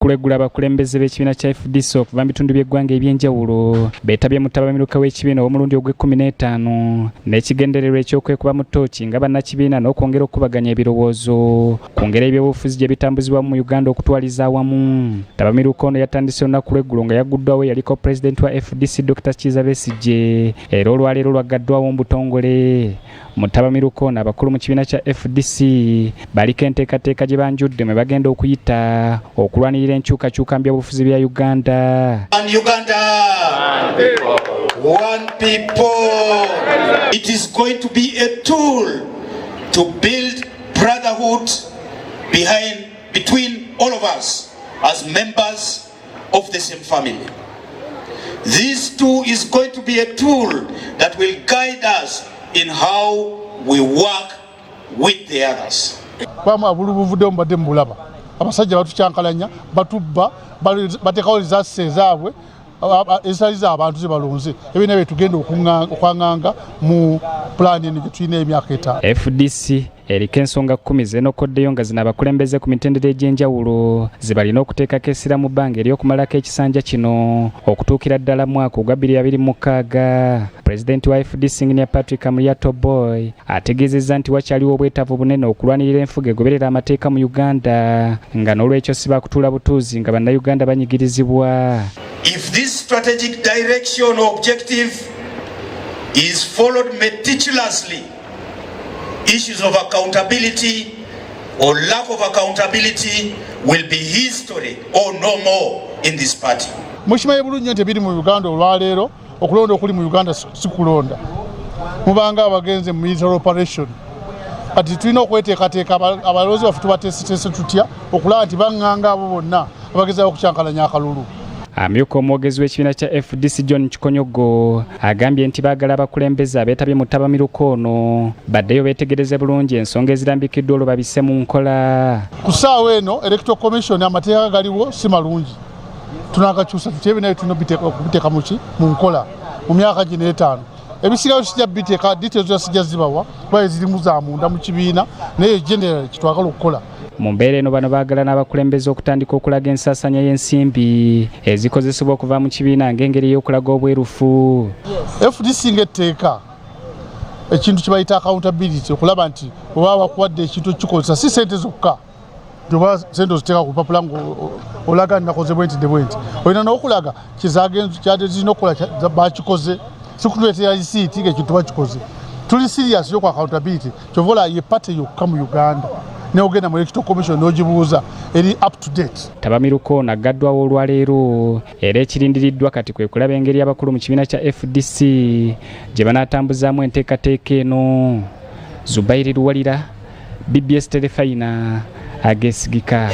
kulegula abakulembeze b'ekibiina kya FDC okuva mu bitundu by'eggwanga ebyenjawulo beetabye mu Ttabamiruka w'ekibiina omulundi ogw'15 n'ekigendererwa ekyokwekuba mu ttooki nga bannakibiina n'okwongera okubaganya ebirowoozo ku ngeri ebyobufuzi gye bitambuzibwa mu Uganda okutwaliza awamu. Ttabamiruka ono yatandise olunaku lw'eggulo nga yaguddwawo yaliko Pulezidenti wa FDC Dr. Kizza Besigye era olwaleero lwaggaddwawo mu butongole. Mu Ttabamiruka ono abakulu mu kibiina kya FDC baliko enteekateeka gye banjudde mwe bagenda okuyita okulwanirira enkyukakyuka mu byobufuzi bya Uganda. One people. It is going to be a tool to build brotherhood between all of us as members of the same family. This too is going to be a tool that will guide us in how we work with the others. Abasajja batucyankalanya batubba batekawo lizaase ezaabwe ezitaliza abantu zibalonze ebina bye tugenda okwanganga mu pulaani eno gye tulina emyaka etaano. FDC eriko ensonga 10 z'enokoddeyo nga zino abakulembeze ku mitendera egy'enjawulo zibalina okuteekako essira mu bbanga ery'okumalako ekisanja kino okutuukira ddala mwaka ogwa 2026. Pulezidenti wa FDC Senior Patrick Amuriato Boy ategeezezza nti wakyaliwo obwetaavu bunene okulwanirira enfuga egoberera amateeka mu Uganda nga n'olwekyo si bakutuula butuuzi nga bannayuganda banyigirizibwa. If this strategic direction or objective is followed meticulously, issues of accountability or lack of accountability will be history or no more in this party. Mushimaye bulungi nti biri mu Uganda olwaleero okulonda okuli mu Uganda sikulonda mubanga abagenze mu military operation kati tulina okweteekateeka abaloozi baffe tubateesiteese tutya okulaba nti baŋŋanga abo bonna abagezaako okukyankalanya akalulu. Amyuka omwogezi w'ekibiina kya FDC John Kikonyogo agambye nti baagala abakulembeze abeetabye mu Ttabamiruka ono baddeyo beetegereze bulungi ensonga ezirambikiddwa olwo babisse mu nkola. Ku ssaawa eno Electoral Commission amateeka galiwo si malungi tunagakyusa tutya ebinayo tulina okubiteeka mu nkola mu myaka gino etaano. Ebisigayo sijja biteeka details sijja zibawa kuba ezirimu za munda mu kibiina naye general kitwagala okukola. Mu mbeera eno bano baagala n'abakulembeze okutandika okulaga ensaasanya y'ensimbi ezikozesebwa okuva mu kibiina ng'engeri y'okulaga obwerufu. FDC ng'etteeka ekintu kye bayita accountability okulaba nti oba bakuwadde ekintu kikozesa si ssente zokka oba ssente oziteeka ku lupapula olaga nakoze bwenti ne bwenti olina n'okulaga kyazirina okukola bakikoze sikutuleetera lisiiti ng'ekintu bakikoze. Tuli serious yo ku accountability kyova olaba ye pate yokka mu Uganda neogenda mu Electoral Commission n'ogibuuza eri up to date. Ttabamiruka ono aggaddwawo olwaleero era ekirindiriddwa kati kwe kulaba engeri abakulu mu kibiina kya FDC gye banaatambuzaamu enteekateeka eno. Zubairi Luwalira, BBS Telefayina, ageesigika.